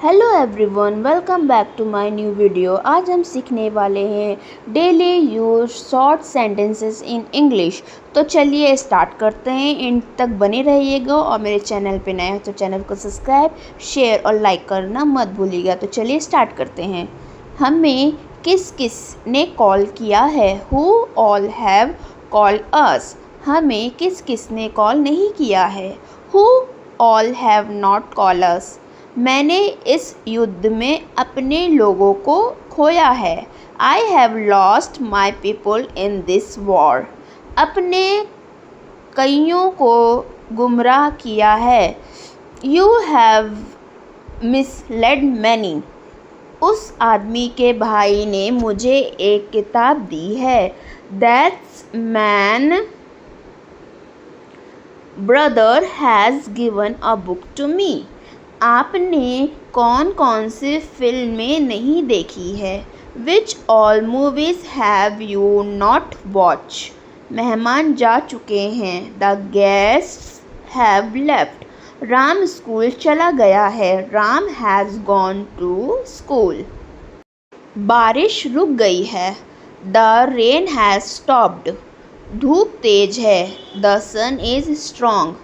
Hello everyone, welcome back to my new video. आज हम सीखने वाले हैं daily use short sentences in English. तो चलिए स्टार्ट करते हैं। इन तक बने रहिएगा और मेरे चैनल पे नए हो तो चैनल को सब्सक्राइब, शेयर और लाइक करना मत भूलिएगा। तो चलिए स्टार्ट करते हैं। हमें किस किस ने कॉल किया है? Who all have called us? हमें किस किस ने कॉल नहीं किया है? Who all have not called us? मैंने इस युद्ध में अपने लोगों को खोया है। I have lost my people in this war. अपने कईयों को गुमराह किया है। You have misled many. उस आदमी के भाई ने मुझे एक किताब दी है। That's man brother has given a book to me. आपने कौन कौन सी फिल्में नहीं देखी है? Which all movies have you not watch? मेहमान जा चुके हैं। The guests have left. Ram school चला गया है। Ram has gone to school. बारिश रुक गई है। The rain has stopped. धूप तेज है। The sun is strong.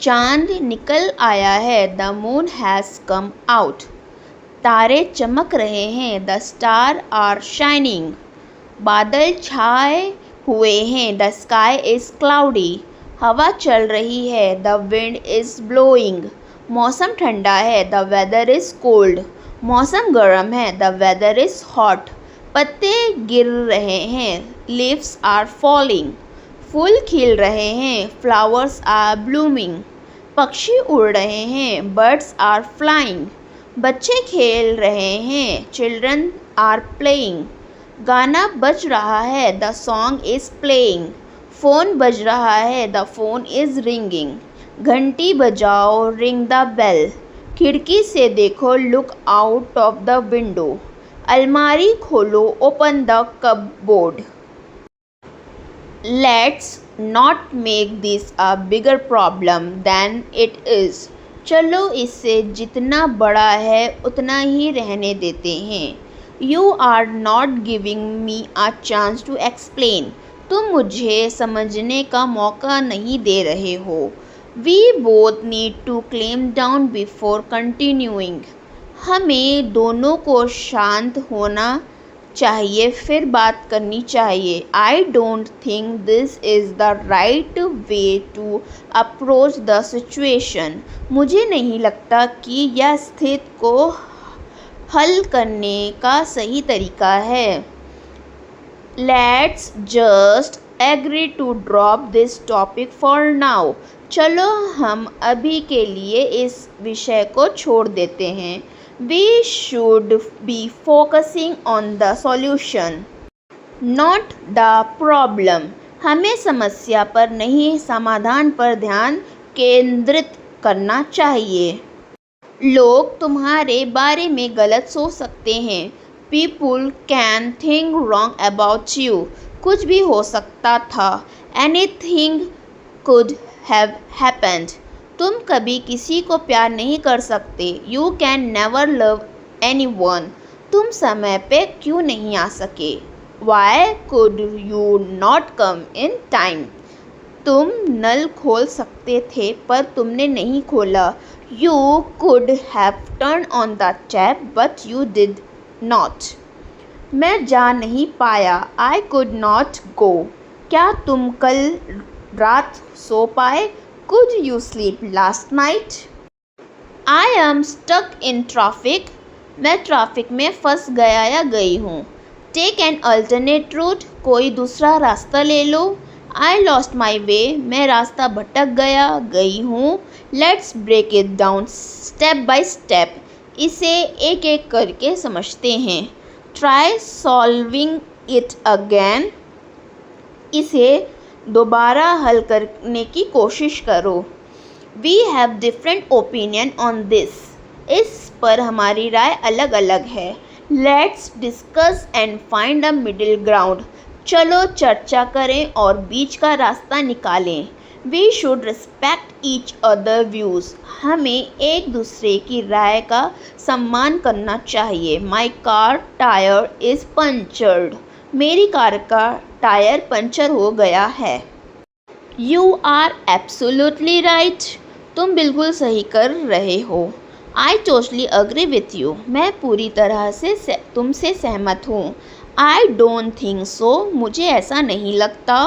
चांद निकल आया है। The moon has come out. तारे चमक रहे हैं। The star are shining. बादल छाए हुए हैं। The sky is cloudy. हवा चल रही है। The wind is blowing. मौसम ठंडा है। The weather is cold. मौसम गर्म है। The weather is hot. पत्ते गिर रहे हैं। Leaves are falling. फूल खिल रहे हैं। Flowers are blooming. पक्षी उड़ रहे हैं। Birds are flying. बच्चे खेल रहे हैं। Children are playing. गाना बज रहा है। The song is playing. Phone बज रहा है। The phone is ringing. घंटी बजाओ। Ring the bell. खिड़की से देखो। Look out of the window. अलमारी खोलो। Open the cupboard. Let's not make this a bigger problem than it is. चलो इसे जितना बड़ा है उतना ही रहने देते हैं। You are not giving me a chance to explain. तुम मुझे समझने का मौका नहीं दे रहे हो। We both need to calm down before continuing. हमें दोनों को शांत होना चाहिए फिर बात करनी चाहिए। I don't think this is the right way to approach the situation. मुझे नहीं लगता कि यह स्थिति को हल करने का सही तरीका है। Let's just agree to drop this topic for now. चलो हम अभी के लिए इस विषय को छोड़ देते हैं। We should be focusing on the solution, not the problem. हमें समस्या पर नहीं समाधान पर ध्यान केंद्रित करना चाहिए। लोग तुम्हारे बारे में गलत सोच सकते हैं। People can think wrong about you. कुछ भी हो सकता था। Anything could have happened. तुम कभी किसी को प्यार नहीं कर सकते। You can never love anyone. तुम समय पे क्यों नहीं आ सके? Why could you not come in time? तुम नल खोल सकते थे पर तुमने नहीं खोला। You could have turned on the tap but you did not. मैं जा नहीं पाया। I could not go. क्या तुम कल रात सो पाए? Could you sleep last night? I am stuck in traffic. मैं ट्रैफिक में फंस गया या गई हूँ। Take an alternate route. कोई दूसरा रास्ता ले लो। I lost my way. मैं रास्ता भटक गया, गई हूँ। Let's break it down step by step. इसे एक एक करके समझते हैं। Try solving it again. इसे दोबारा हल करने की कोशिश करो। We have different opinion on this. इस पर हमारी राय अलग अलग है। Let's discuss and find a middle ground. चलो चर्चा करें और बीच का रास्ता निकालें। We should respect each other views, हमें एक दूसरे की राय का सम्मान करना चाहिए। My car tyre is punctured, मेरी कार का टायर पंचर हो गया है। यू आर एब्सोल्युटली राइट, तुम बिल्कुल सही कर रहे हो। I totally agree with you, मैं पूरी तरह से तुमसे सहमत हूँ। आई डोंट थिंक सो, मुझे ऐसा नहीं लगता।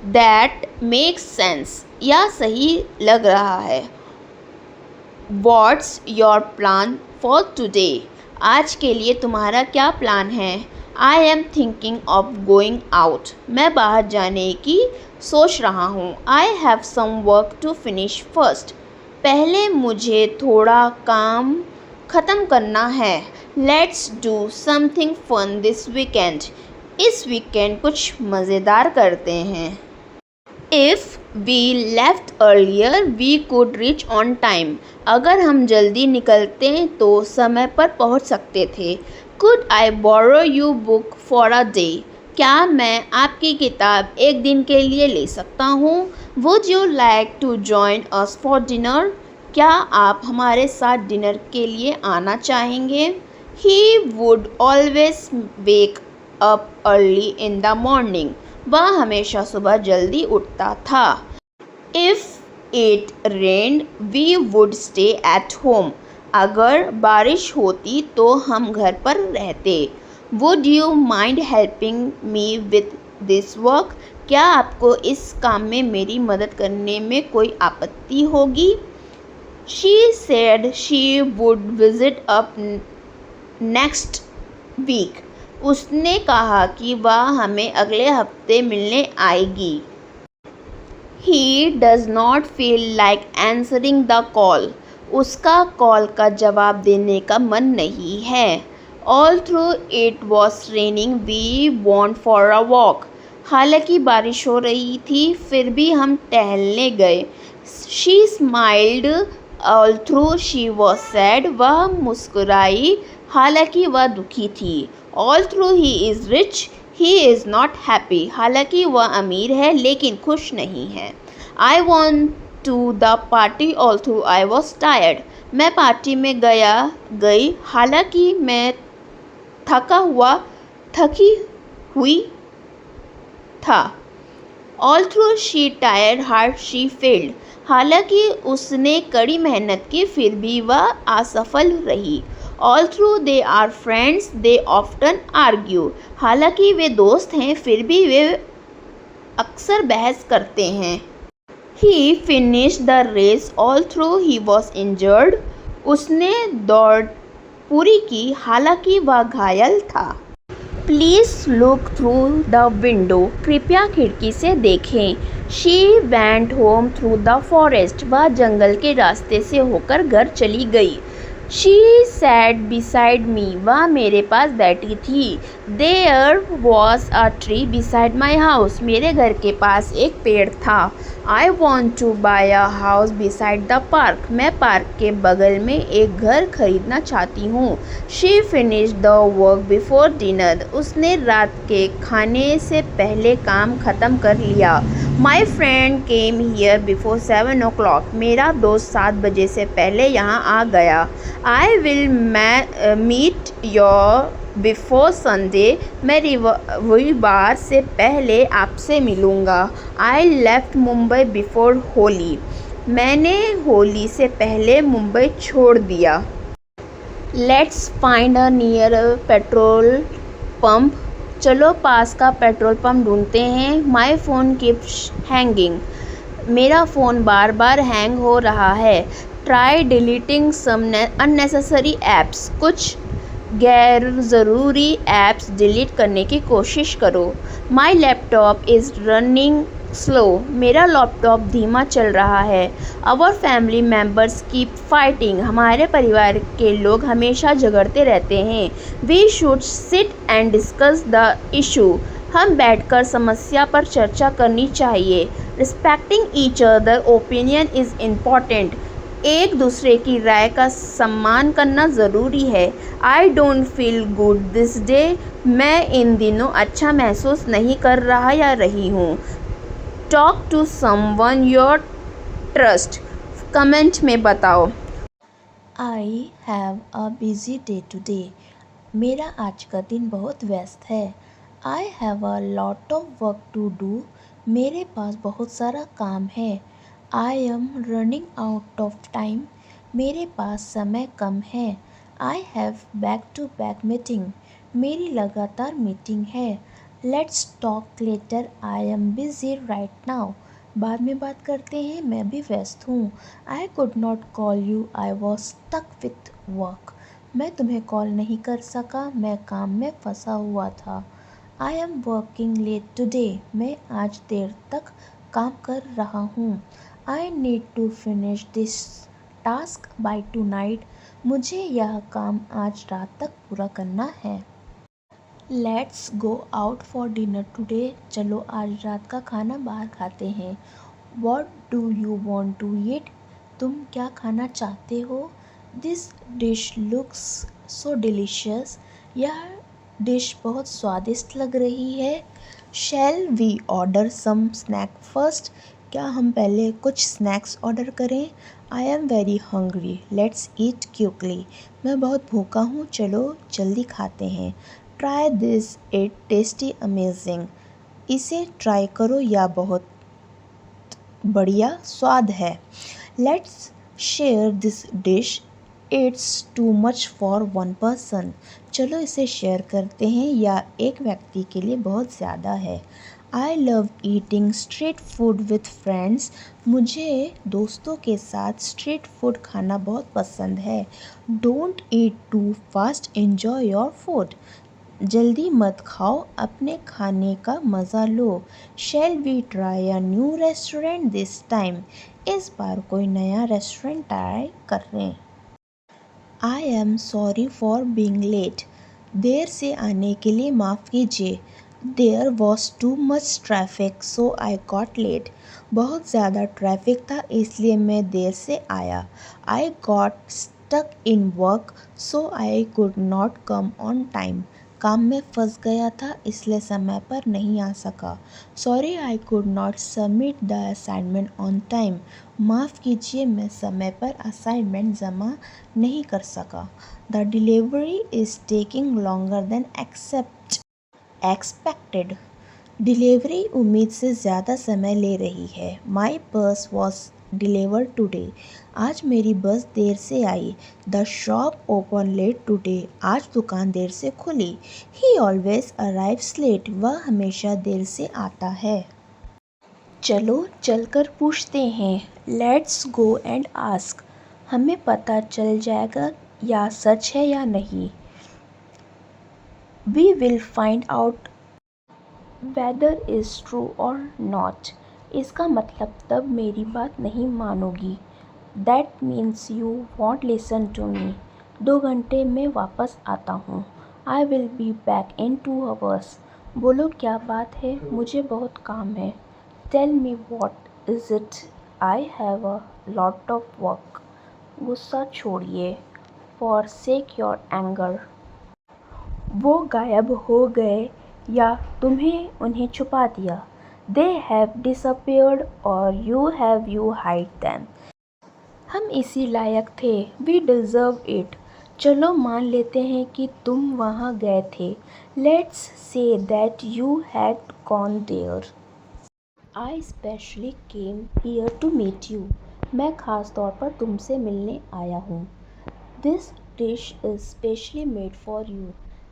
दैट मेक्स सेंस, या सही लग रहा है। What's your plan for today, आज के लिए तुम्हारा क्या प्लान है? I am thinking of going out, मैं बाहर जाने की सोच रहा हूँ। I have some work to finish first, पहले मुझे थोड़ा काम ख़त्म करना है। Let's do something fun this weekend, इस वीकेंड कुछ मज़ेदार करते हैं। If we left earlier we could reach on time, अगर हम जल्दी निकलते तो समय पर पहुंच सकते थे। Could I borrow you book for a day, क्या मैं आपकी किताब एक दिन के लिए ले सकता हूँ? Would you like to join us for dinner, क्या आप हमारे साथ डिनर के लिए आना चाहेंगे? He would always wake up early in the morning, वह हमेशा सुबह जल्दी उठता था। If it rained we would stay at home, अगर बारिश होती तो हम घर पर रहते। Would you mind helping me with this work, क्या आपको इस काम में मेरी मदद करने में कोई आपत्ति होगी? She said she would visit up next week, उसने कहा कि वह हमें अगले हफ्ते मिलने आएगी। He does not feel like answering the call, उसका कॉल का जवाब देने का मन नहीं है। All through it was raining we want for a walk, हालांकि बारिश हो रही थी फिर भी हम टहलने गए। She smiled all through she was sad, वह मुस्कुराई हालांकि वह दुखी थी। All through he is rich he is not happy, हालांकि वह अमीर है लेकिन खुश नहीं है। I want to the party all through I was tired, मैं पार्टी में गई हालांकि मैं थकी हुई था। All through she tired hard she failed, हालांकि उसने कड़ी मेहनत की फिर भी वह असफल रही। All through they are friends they often argue, हालांकि वे दोस्त हैं फिर भी वे अक्सर बहस करते हैं। He finished the race all through he was injured, उसने दौड़ पूरी की हालांकि वह घायल था। Please look through the window, कृपया खिड़की से देखें। She went home through the forest, वह जंगल के रास्ते से होकर घर चली गई। शी सैट बिसाइड मी, वह मेरे पास बैठी थी। There was a tree beside my house, मेरे घर के पास एक पेड़ था। I want to buy a house beside the park, मैं पार्क के बगल में एक घर खरीदना चाहती हूँ। She finish the work before dinner, उसने रात के खाने से पहले काम ख़त्म कर लिया। My friend came here before 7 o'clock, मेरा दोस्त 7 बजे से पहले यहाँ आ गया। I will meet your before Sunday, मैं रविवार से पहले आपसे मिलूँगा। I left Mumbai before Holi, मैंने होली से पहले मुंबई छोड़ दिया। Let's find a near petrol pump, चलो पास का पेट्रोल पंप ढूंढते हैं। माई फ़ोन कीप्स हैंगिंग, मेरा फ़ोन बार बार हैंग हो रहा है। Try deleting some unnecessary apps, कुछ गैर ज़रूरी ऐप्स डिलीट करने की कोशिश करो। My laptop is running slow, मेरा लैपटॉप धीमा चल रहा है। Our family members keep fighting, हमारे परिवार के लोग हमेशा झगड़ते रहते हैं। We should sit and discuss the issue, हम बैठकर समस्या पर चर्चा करनी चाहिए। Respecting each other opinion is important, एक दूसरे की राय का सम्मान करना ज़रूरी है। I don't feel good this day, मैं इन दिनों अच्छा महसूस नहीं कर रहा या रही हूँ। Talk to someone your trust. Comment में बताओ। I have a busy day today. मेरा आज का दिन बहुत व्यस्त है। I have a lot of work to do. मेरे पास बहुत सारा काम है। I am running out of time. मेरे पास समय कम है। I have back to back meeting. मेरी लगातार मीटिंग है। Let's talk later. I am busy right now. बाद में बात करते हैं, मैं भी व्यस्त हूँ। I could not call you, I was stuck with work. मैं तुम्हें कॉल नहीं कर सका, मैं काम में फंसा हुआ था। I am working late today. मैं आज देर तक काम कर रहा हूँ। I need to finish this task by two night. मुझे यह काम आज रात तक पूरा करना है। Let's go out for dinner today. चलो आज रात का खाना बाहर खाते हैं। What do you want to eat? तुम क्या खाना चाहते हो? This dish looks so delicious. यह डिश बहुत स्वादिष्ट लग रही है। Shall we order some snack first? क्या हम पहले कुछ स्नैक्स ऑर्डर करें? I am very hungry, let's eat quickly. मैं बहुत भूखा हूँ, चलो जल्दी खाते हैं। Try this, it tasty amazing. इसे ट्राई करो, या बहुत बढ़िया स्वाद है। Let's share this dish, it's too much for one person. चलो इसे शेयर करते हैं, या एक व्यक्ति के लिए बहुत ज़्यादा है। I love eating street food with friends. मुझे दोस्तों के साथ स्ट्रीट फूड खाना बहुत पसंद है। Don't eat too fast, enjoy your food. जल्दी मत खाओ, अपने खाने का मज़ा लो। Shall we try a new restaurant this time? इस बार कोई नया रेस्टोरेंट ट्राई कर लें। I am sorry for being late. देर से आने के लिए माफ़ कीजिए। There was too much traffic so I got late. बहुत ज़्यादा ट्रैफिक था, इसलिए मैं देर से आया। I got stuck in work so I could not come on time. काम में फंस गया था, इसलिए समय पर नहीं आ सका। Sorry I could not submit the assignment on time. माफ़ कीजिए, मैं समय पर असाइनमेंट जमा नहीं कर सका। The delivery is taking longer than expected. Delivery उम्मीद से ज़्यादा समय ले रही है। My purse was deliver today. आज मेरी बस देर से आई। The shop open late today. आज दुकान देर से खुली। He always arrives late. वह हमेशा देर से आता है। चलो चलकर पूछते हैं। Let's go and ask. हमें पता चल जाएगा या सच है या नहीं। We will find out whether is true और नॉट। इसका मतलब तब मेरी बात नहीं मानोगी। That means you want listen to me. 2 घंटे में वापस आता हूँ। I will be back in 2 hours। बोलो क्या बात है, मुझे बहुत काम है। Tell me what is it. I have a lot of work. गुस्सा छोड़िए। forsake your anger. वो गायब हो गए या तुम्हें उन्हें छुपा दिया। दे हैव डिसअपियर्ड और यू हाइड दैम। हम इसी लायक थे। We deserve it. चलो मान लेते हैं कि तुम वहाँ गए थे। Let's say that you had gone there. I specially came here to meet you. मैं ख़ास तौर पर तुमसे मिलने आया हूँ। This dish is specially made for you.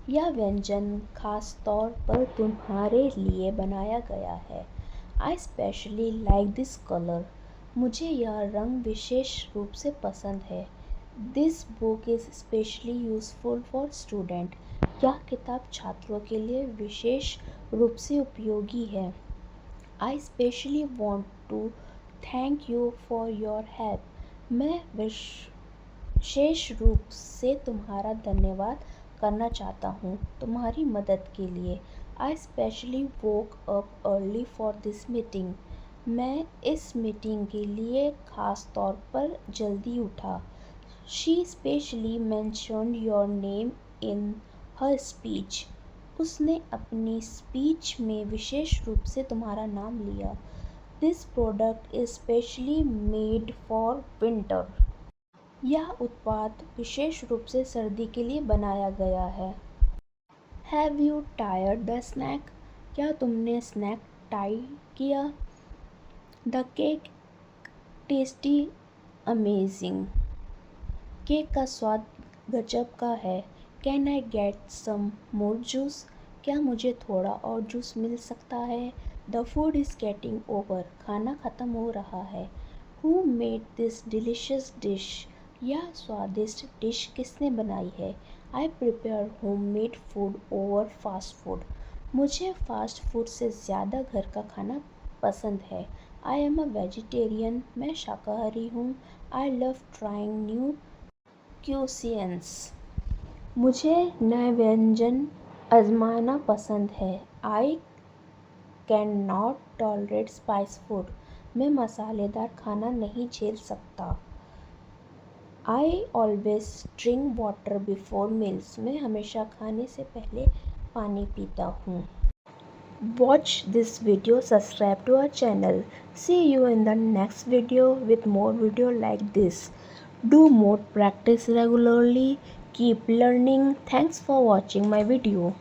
यह व्यंजन खास तौर पर तुम्हारे लिए बनाया गया है। I specially like this colour. मुझे यह रंग विशेष रूप से पसंद है। This book is specially useful for student. यह किताब छात्रों के लिए विशेष रूप से उपयोगी है। I specially want to thank you for your help. मैं विशेष रूप से तुम्हारा धन्यवाद करना चाहता हूँ तुम्हारी मदद के लिए। I specially woke up early for this meeting. मैं इस मीटिंग के लिए ख़ास तौर पर जल्दी उठा। She specially mentioned your name in her speech. उसने अपनी स्पीच में विशेष रूप से तुम्हारा नाम लिया। This product is specially made for winter. यह उत्पाद विशेष रूप से सर्दी के लिए बनाया गया है। Have you tired the snake? क्या तुमने स्नैक टाई किया? The cake tasty amazing. Cake का स्वाद गजब का है। Can I get some more juice? क्या मुझे थोड़ा और जूस मिल सकता है? The food is getting over. खाना ख़त्म हो रहा है। Who made this delicious dish? यह स्वादिष्ट डिश किसने बनाई है? I prepare home made food over fast food. मुझे फास्ट फूड से ज़्यादा घर का खाना पसंद है। I am a vegetarian. मैं शाकाहारी हूँ। I love trying new cuisines. मुझे नए व्यंजन आजमाना पसंद है। I can not tolerate spice food. मैं मसालेदार खाना नहीं झेल सकता। I always drink water before meals. मैं हमेशा खाने से पहले पानी पीता हूँ। Watch this video, subscribe to our channel. See you in the next video with more video like this. Do more practice regularly. Keep learning. Thanks for watching my video.